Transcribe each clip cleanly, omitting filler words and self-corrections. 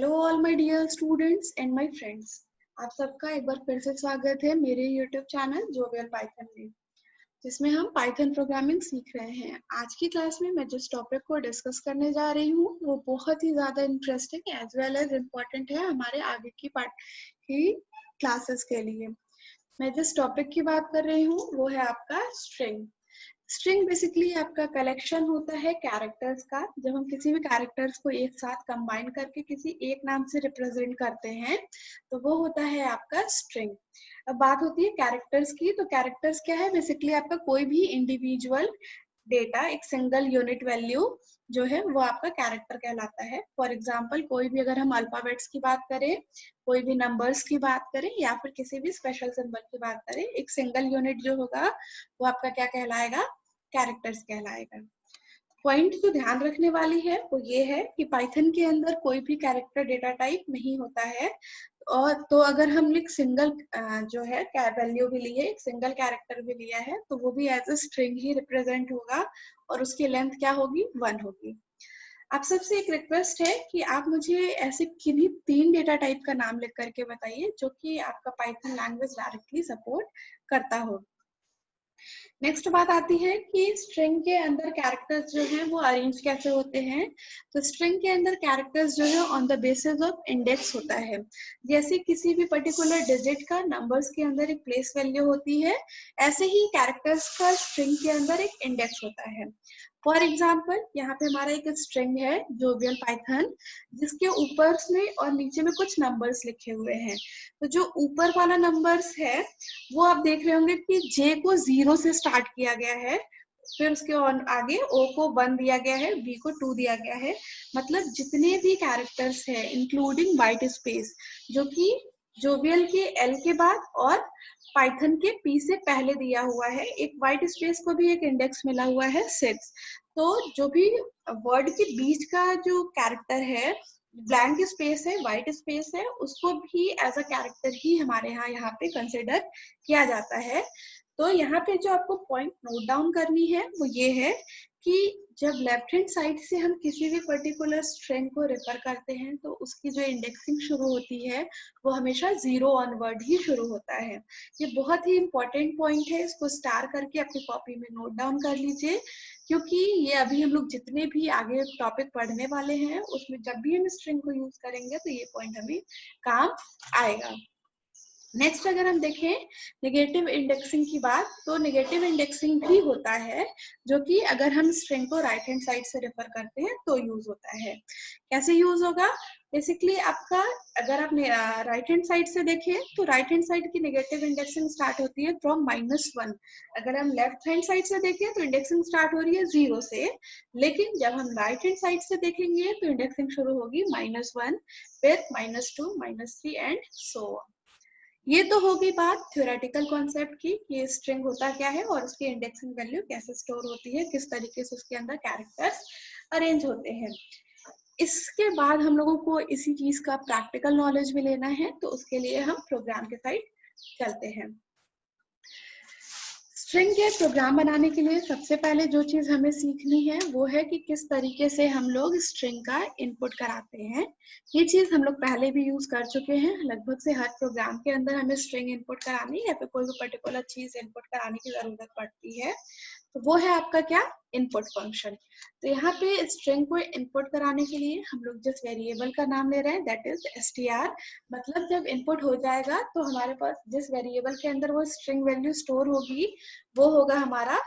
Hello all my dear students and my friends. आप सबका एक बार फिर से स्वागत है मेरे यूट्यूब चैनल जोवियल पाइथन में, जिसमें हम पाइथन प्रोग्रामिंग सीख रहे हैं। आज की क्लास में मैं जिस टॉपिक को डिस्कस करने जा रही हूँ वो बहुत ही ज़्यादा interesting as well as important है हमारे आगे की क्लासेस के लिए। मैं जिस टॉपिक की बात कर रही हूँ वो है आपका स्ट्रिंग। स्ट्रिंग बेसिकली आपका कलेक्शन होता है कैरेक्टर्स का। जब हम किसी भी कैरेक्टर्स को एक साथ कंबाइन करके किसी एक नाम से रिप्रेजेंट करते हैं तो वो होता है आपका स्ट्रिंग। अब बात होती है कैरेक्टर्स की, तो कैरेक्टर्स क्या है? बेसिकली आपका कोई भी इंडिविजुअल डेटा, एक सिंगल यूनिट वैल्यू जो है वो आपका कैरेक्टर कहलाता है। फॉर एग्जाम्पल कोई भी, अगर हम अल्फाबेट्स की बात करें, कोई भी नंबर्स की बात करें या फिर किसी भी स्पेशल सिंबल की बात करें, एक सिंगल यूनिट जो होगा वो आपका क्या कहलाएगा? कैरेक्टर्स कहलाएगा। पॉइंट जो ध्यान रखने वाली है वो ये है कि पाइथन के अंदर कोई भी कैरेक्टर डेटा टाइप नहीं होता है। और तो अगर हम एक सिंगल जो है वैल्यू भी ली है, एक सिंगल कैरेक्टर भी लिया है, तो वो भी एज अ स्ट्रिंग ही रिप्रेजेंट होगा और उसकी लेंथ क्या होगी? 1 होगी। आप सबसे एक रिक्वेस्ट है कि आप मुझे ऐसे किन्हीं 3 डेटा टाइप का नाम लिख करके बताइए जो कि आपका पाइथन लैंग्वेज डायरेक्टली सपोर्ट करता हो। नेक्स्ट बात आती है कि स्ट्रिंग के अंदर कैरेक्टर्स जो हैं वो अरेंज कैसे होते हैं। तो स्ट्रिंग के अंदर कैरेक्टर्स जो है on the basis of index होता है। जैसे किसी भी पर्टिकुलर डिजिट का नंबर्स के अंदर एक प्लेस वैल्यू होती है, ऐसे ही कैरेक्टर्स का स्ट्रिंग के अंदर एक इंडेक्स होता है। फॉर एग्जाम्पल यहाँ पे हमारा एक स्ट्रिंग है जोवियल पाइथन, जिसके ऊपर में और नीचे में कुछ नंबर्स लिखे हुए हैं। तो जो ऊपर वाला नंबर्स है वो आप देख रहे होंगे कि जे को 0 से स्टार्ट किया गया है, फिर उसके आगे ओ को 1 दिया गया है, बी को 2 दिया गया है। मतलब जितने भी कैरेक्टर्स है इंक्लूडिंग वाइट स्पेस, जो कि जोवियल के एल के बाद और पाइथन के पी से पहले दिया हुआ है, एक वाइट स्पेस को भी एक इंडेक्स मिला हुआ है 6। तो जो भी वर्ड के बीच का जो कैरेक्टर है, ब्लैंक स्पेस है, व्हाइट स्पेस है, उसको भी एज अ कैरेक्टर ही हमारे यहाँ पे कंसिडर किया जाता है। तो यहाँ पे जो आपको पॉइंट नोट डाउन करनी है वो ये है कि जब लेफ्ट हैंड साइड से हम किसी भी पर्टिकुलर स्ट्रिंग को रेफर करते हैं तो उसकी जो इंडेक्सिंग शुरू होती है वो हमेशा 0 ऑनवर्ड ही शुरू होता है। ये बहुत ही इंपॉर्टेंट पॉइंट है, इसको स्टार करके अपनी कॉपी में नोट डाउन कर लीजिए, क्योंकि ये अभी हम लोग जितने भी आगे टॉपिक पढ़ने वाले हैं उसमें जब भी हम स्ट्रिंग को यूज करेंगे तो ये पॉइंट हमें काम आएगा। नेक्स्ट अगर हम देखें नेगेटिव इंडेक्सिंग की बात, तो नेगेटिव इंडेक्सिंग भी होता है जो कि अगर हम स्ट्रिंग को राइट हैंड साइड से रेफर करते हैं तो यूज होता है। कैसे यूज होगा? बेसिकली आपका, अगर आप राइट हैंड साइड से देखें तो राइट हैंड साइड की नेगेटिव इंडेक्सिंग स्टार्ट होती है फ्रॉम -1। अगर हम लेफ्ट हैंड साइड से देखें तो इंडेक्सिंग स्टार्ट हो रही है 0 से, लेकिन जब हम राइट हैंड साइड से देखेंगे तो इंडेक्सिंग शुरू होगी -1, फिर -2, -3 एंड सो ऑन। ये तो होगी बात थ्योरेटिकल कॉन्सेप्ट की कि स्ट्रिंग होता क्या है और उसकी इंडेक्सिंग वैल्यू कैसे स्टोर होती है, किस तरीके से उसके अंदर कैरेक्टर्स अरेंज होते हैं। इसके बाद हम लोगों को इसी चीज का प्रैक्टिकल नॉलेज भी लेना है, तो उसके लिए हम प्रोग्राम के साइड चलते हैं। स्ट्रिंग के प्रोग्राम बनाने के लिए सबसे पहले जो चीज हमें सीखनी है वो है कि किस तरीके से हम लोग स्ट्रिंग का इनपुट कराते हैं। ये चीज हम लोग पहले भी यूज कर चुके हैं। लगभग से हर प्रोग्राम के अंदर हमें स्ट्रिंग इनपुट करानी या फिर कोई भी पर्टिकुलर चीज इनपुट कराने की जरूरत पड़ती है, तो वो है आपका क्या? Input function. तो यहाँ पे स्ट्रिंग को इनपुट कराने के लिए हम लोग जिस वेरिएबल का नाम ले रहे हैं दैट इज str। मतलब जब इनपुट हो जाएगा तो हमारे पास जिस वेरिएबल के अंदर वो स्ट्रिंग वैल्यू स्टोर होगी वो होगा हमारा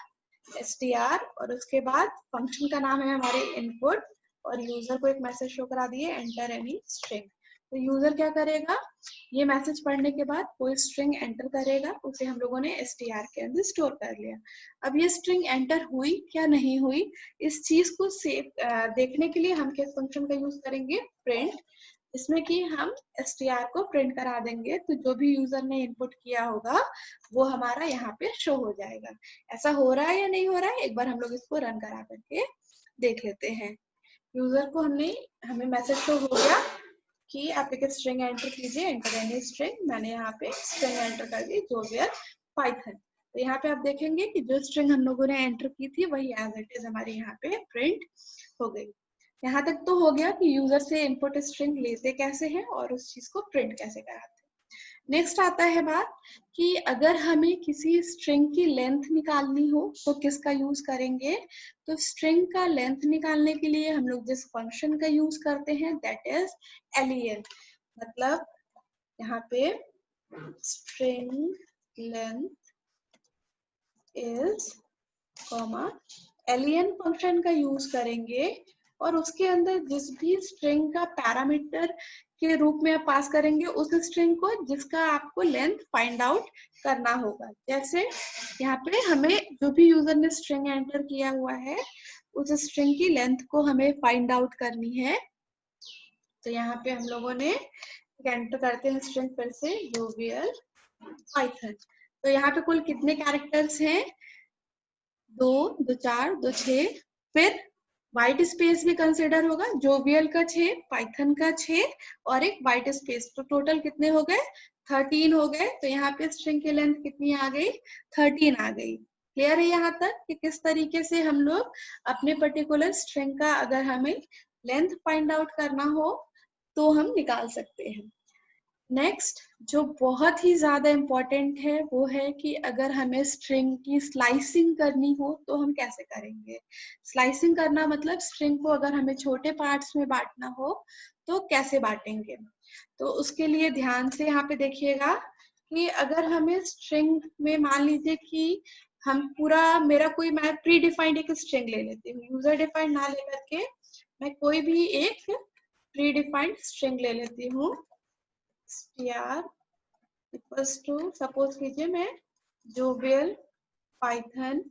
str, और उसके बाद फंक्शन का नाम है हमारे इनपुट, और यूजर को एक मैसेज शो करा दिए एंटर एनी स्ट्रिंग। तो यूजर क्या करेगा? ये मैसेज पढ़ने के बाद कोई स्ट्रिंग एंटर करेगा, उसे हम लोगों ने str के अंदर स्टोर कर लिया। अब ये स्ट्रिंग एंटर हुई क्या नहीं हुई, इस चीज को सेव देखने के लिए हम किस फंक्शन का यूज करेंगे? प्रिंट। इसमें कि हम str को प्रिंट करा देंगे, तो जो भी यूजर ने इनपुट किया होगा वो हमारा यहाँ पे शो हो जाएगा। ऐसा हो रहा है या नहीं हो रहा है, एक बार हम लोग इसको रन करा करके देख लेते हैं। यूजर को हमें मैसेज शो हो गया कि आप एक स्ट्रिंग एंटर कीजिए, एंटर एनी स्ट्रिंग। मैंने यहाँ पे स्ट्रिंग एंटर कर दी जोवियल पाइथन। तो यहाँ पे आप देखेंगे कि जो स्ट्रिंग हम लोगों ने एंटर की थी वही एज इट इज हमारे यहाँ पे प्रिंट हो गई। यहाँ तक तो हो गया कि यूजर से इनपुट स्ट्रिंग लेते कैसे हैं और उस चीज को प्रिंट कैसे कराते हैं। नेक्स्ट आता है बात कि अगर हमें किसी स्ट्रिंग की लेंथ निकालनी हो तो किसका यूज करेंगे। तो स्ट्रिंग का लेंथ निकालने के लिए हम लोग जिस फंक्शन का यूज करते हैं दैट इज len। मतलब यहाँ पे string length is comma len function का यूज करेंगे और उसके अंदर जिस भी स्ट्रिंग का पैरामीटर के रूप में आप पास करेंगे उस स्ट्रिंग को जिसका आपको लेंथ फाइंड आउट करना होगा। जैसे यहाँ पे हमें जो भी यूजर ने स्ट्रिंग एंटर किया हुआ है उस स्ट्रिंग की लेंथ को हमें फाइंड आउट करनी है। तो यहाँ पे हम लोगों ने एंटर करते हैं स्ट्रिंग फिर से jovial python। तो यहाँ पे कुल कितने कैरेक्टर्स हैं, 2, 2 4, 2 6, फिर व्हाइट स्पेस भी कंसिडर होगा, जोवियल का 6, पाइथन का 6 और एक व्हाइट स्पेस। तो टोटल कितने हो गए, 13 हो गए। तो यहाँ पे स्ट्रिंग की लेंथ कितनी आ गई, 13 आ गई। क्लियर है यहाँ तक कि किस तरीके से हम लोग अपने पर्टिकुलर स्ट्रिंग का अगर हमें लेंथ फाइंड आउट करना हो तो हम निकाल सकते हैं। नेक्स्ट जो बहुत ही ज्यादा इम्पोर्टेंट है वो है कि अगर हमें स्ट्रिंग की स्लाइसिंग करनी हो तो हम कैसे करेंगे। स्लाइसिंग करना मतलब स्ट्रिंग को अगर हमें छोटे पार्ट्स में बांटना हो तो कैसे बांटेंगे। तो उसके लिए ध्यान से यहाँ पे देखिएगा कि अगर हमें स्ट्रिंग में मान लीजिए कि हम पूरा मैं प्री डिफाइंड एक स्ट्रिंग ले लेती हूँ, यूजर डिफाइंड ना लेकर के मैं कोई भी एक प्री डिफाइंड स्ट्रिंग ले लेती हूँ। str इक्वल्स टू सपोज कीजिए मैं jovial python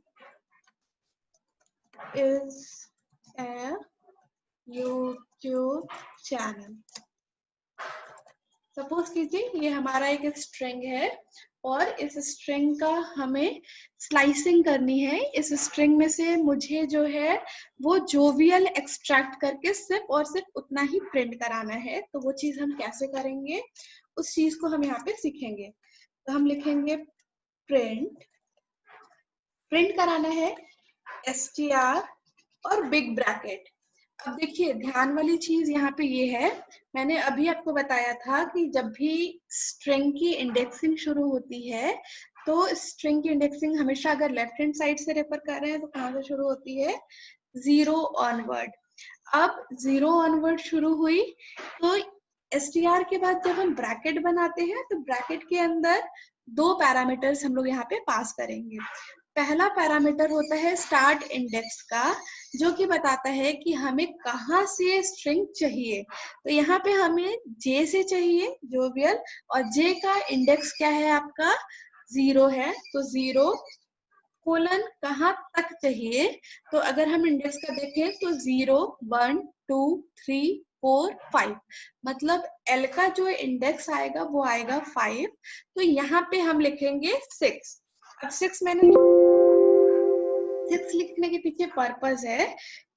is a YouTube channel। Suppose कीजिए ये हमारा एक स्ट्रिंग है और इस स्ट्रिंग का हमें स्लाइसिंग करनी है। इस स्ट्रिंग में से मुझे जो है वो जोवियल एक्सट्रैक्ट करके सिर्फ और सिर्फ उतना ही प्रिंट कराना है। तो वो चीज हम कैसे करेंगे उस चीज को हम यहाँ पे सीखेंगे। तो हम लिखेंगे प्रिंट कराना है str और बिग ब्रैकेट। अब देखिए ध्यान वाली चीज यहाँ पे ये है, मैंने अभी आपको बताया था कि जब भी स्ट्रिंग की इंडेक्सिंग शुरू होती है तो स्ट्रिंग की इंडेक्सिंग हमेशा अगर लेफ्ट हैंड साइड से रेफर कर रहे हैं तो कहाँ से शुरू होती है, 0 ऑनवर्ड। अब 0 ऑनवर्ड शुरू हुई तो str के बाद जब हम ब्रैकेट बनाते हैं तो ब्रैकेट के अंदर 2 पैरामीटर्स हम लोग यहाँ पे पास करेंगे। पहला पैरामीटर होता है स्टार्ट इंडेक्स का, जो कि बताता है कि हमें कहाँ से स्ट्रिंग चाहिए। तो यहाँ पे हमें जे से चाहिए जोवियल और जे का इंडेक्स क्या है आपका 0 है। तो 0 कोलन कहाँ तक चाहिए। तो अगर हम इंडेक्स का देखें तो 0 1 2 3 4 5 मतलब एल का जो इंडेक्स आएगा वो आएगा 5। तो यहाँ पे हम लिखेंगे 6। अब 6 मैंने 6 लिखने के पीछे पर्पस है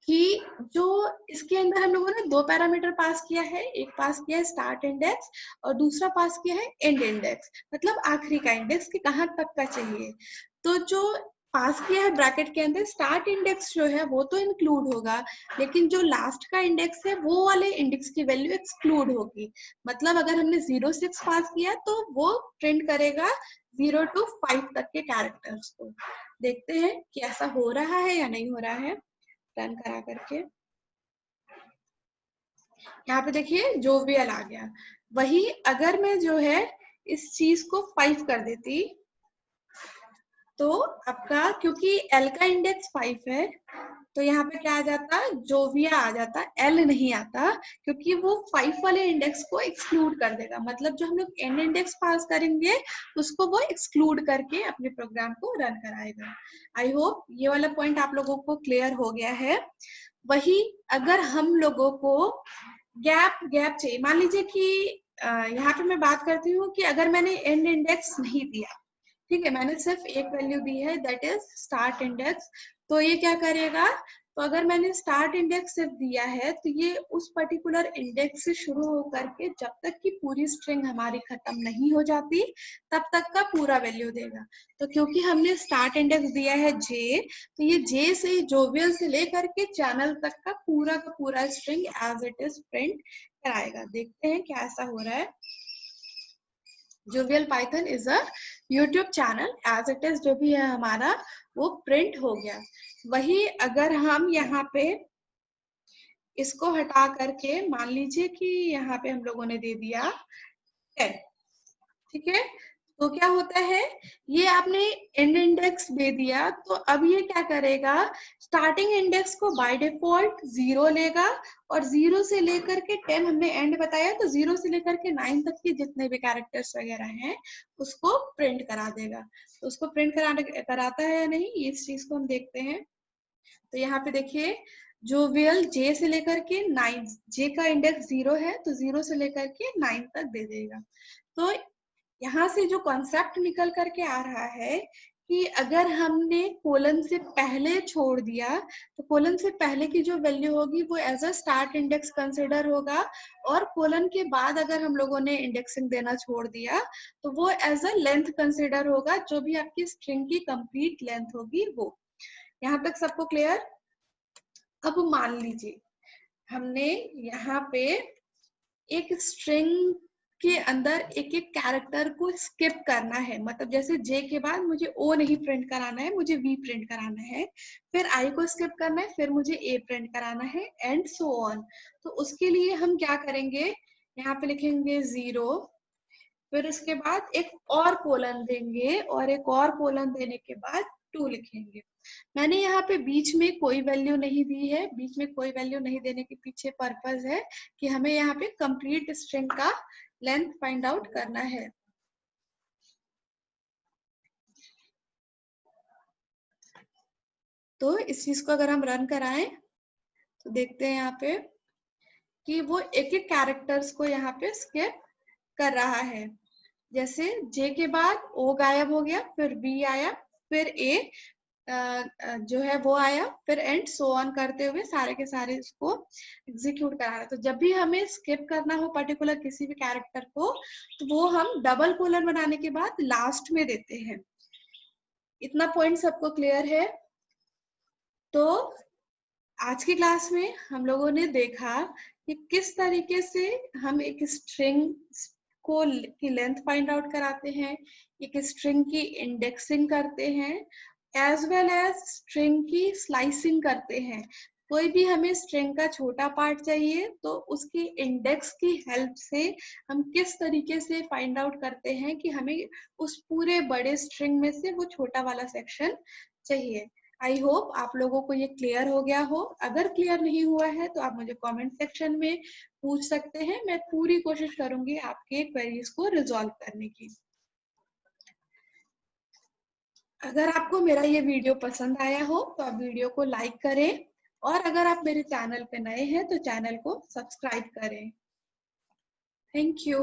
कि जो इसके अंदर हम लोगों ने 2 पैरामीटर पास किया है, एक पास किया है स्टार्ट इंडेक्स और दूसरा पास किया है एंड इंडेक्स, मतलब आखिरी का इंडेक्स कि कहाँ तक का चाहिए। तो जो पास किया है ब्रैकेट के अंदर स्टार्ट इंडेक्स जो है वो तो इंक्लूड होगा, लेकिन जो लास्ट का इंडेक्स है वो वाले इंडेक्स की वैल्यू एक्सक्लूड होगी। मतलब अगर हमने 0 6 पास किया तो वो प्रिंट करेगा 0 to 5 तक के कैरेक्टर्स को। देखते हैं कि ऐसा हो रहा है या नहीं हो रहा है, रन करा करके। यहाँ पे देखिए जोवियल आ गया। वही अगर मैं जो है इस चीज को 5 कर देती तो आपका, क्योंकि एल का इंडेक्स 5 है तो यहाँ पे क्या आ जाता, जोविया आ जाता, एल नहीं आता, क्योंकि वो 5 वाले इंडेक्स को एक्सक्लूड कर देगा। मतलब जो हम लोग एन इंडेक्स पास करेंगे उसको वो एक्सक्लूड करके अपने प्रोग्राम को रन कराएगा। आई होप ये वाला पॉइंट आप लोगों को क्लियर हो गया है। वही अगर हम लोगों को गैप चाहिए, मान लीजिए कि यहाँ पे मैं बात करती हूँ कि अगर मैंने एंड इंडेक्स नहीं दिया, ठीक है, मैंने सिर्फ एक वैल्यू दी है दैट इज स्टार्ट इंडेक्स, तो ये क्या करेगा तो अगर मैंने स्टार्ट इंडेक्स सिर्फ दिया है तो ये उस पर्टिकुलर इंडेक्स से शुरू होकर के जब तक कि पूरी स्ट्रिंग हमारी खत्म नहीं हो जाती तब तक का पूरा वैल्यू देगा। तो क्योंकि हमने स्टार्ट इंडेक्स दिया है जे, तो ये जे से जोवियल से लेकर के चैनल तक का पूरा string as it is print कराएगा। देखते हैं क्या ऐसा हो रहा है। Jovial Python is a YouTube channel, as it is जो भी है हमारा वो प्रिंट हो गया। वही अगर हम यहाँ पे इसको हटा करके मान लीजिए कि यहाँ पे हम लोगों ने दे दिया 10, ठीक है, तो क्या होता है, ये आपने एंड इंडेक्स दे दिया तो अब ये क्या करेगा, स्टार्टिंग इंडेक्स को बाय डिफॉल्ट 0 लेगा और 0 से लेकर के 10 हमने एंड बताया तो 0 से लेकर के 9 तक के जितने भी कैरेक्टर्स वगैरह हैं उसको प्रिंट करा देगा। तो उसको प्रिंट कराता है या नहीं, इस चीज को हम देखते हैं। तो यहाँ पे देखिए जोवियल जे से लेकर के 9, जे का इंडेक्स 0 है तो 0 से लेकर के 9 तक दे देगा। तो यहाँ से जो कॉन्सेप्ट निकल करके आ रहा है कि अगर हमने कोलन से पहले छोड़ दिया तो कोलन से पहले की जो वैल्यू होगी वो as a start index consider होगा, और कोलन के बाद अगर हम लोगों ने इंडेक्सिंग देना छोड़ दिया तो वो एज अ लेंथ कंसिडर होगा, जो भी आपकी स्ट्रिंग की कंप्लीट लेंथ होगी वो। यहाँ तक सबको क्लियर? अब मान लीजिए हमने यहाँ पे एक स्ट्रिंग के अंदर एक एक कैरेक्टर को स्किप करना है, मतलब जैसे जे के बाद मुझे ओ नहीं प्रिंट कराना है, मुझे वी प्रिंट कराना है, फिर आई को स्किप करना है, फिर मुझे ए प्रिंट कराना है एंड सो ऑन। तो उसके लिए हम क्या करेंगे, यहाँ पे लिखेंगे 0, फिर उसके बाद एक और कोलन देंगे और एक और कोलन देने के बाद 2 लिखेंगे। मैंने यहाँ पे बीच में कोई वैल्यू नहीं दी है, बीच में कोई वैल्यू नहीं देने के पीछे पर्पस है कि हमें यहाँ पे कंप्लीट स्ट्रिंग का लेंथ फाइंड आउट करना है। तो इस चीज को अगर हम रन कराएं तो देखते हैं यहाँ पे कि वो एक एक कैरेक्टर्स को यहाँ पे स्किप कर रहा है। जैसे जे के बाद ओ गायब हो गया, फिर बी आया, फिर ए जो है वो आया, फिर एंड सो ऑन करते हुए सारे के सारे इसको एग्जीक्यूट करा रहा है। तो जब भी हमें स्किप करना हो पर्टिकुलर किसी भी कैरेक्टर को तो वो हम डबल कोलन बनाने के बाद लास्ट में देते हैं। इतना पॉइंट सबको क्लियर है? तो आज की क्लास में हम लोगों ने देखा कि किस तरीके से हम एक स्ट्रिंग को की लेंथ फाइंड आउट कराते हैं, एक स्ट्रिंग की इंडेक्सिंग करते हैं, एज वेल एज स्ट्रिंग की स्लाइसिंग करते हैं। कोई भी हमें स्ट्रिंग का छोटा पार्ट चाहिए तो उसकी इंडेक्स की हेल्प से हम किस तरीके से फाइंड आउट करते हैं कि हमें उस पूरे बड़े स्ट्रिंग में से वो छोटा वाला सेक्शन चाहिए। आई होप आप लोगों को ये क्लियर हो गया हो। अगर क्लियर नहीं हुआ है तो आप मुझे कमेंट सेक्शन में पूछ सकते हैं, मैं पूरी कोशिश करूंगी आपके क्वेरीज को रिजॉल्व करने की। अगर आपको मेरा ये वीडियो पसंद आया हो तो आप वीडियो को लाइक करें, और अगर आप मेरे चैनल पे नए हैं तो चैनल को सब्सक्राइब करें। Thank you.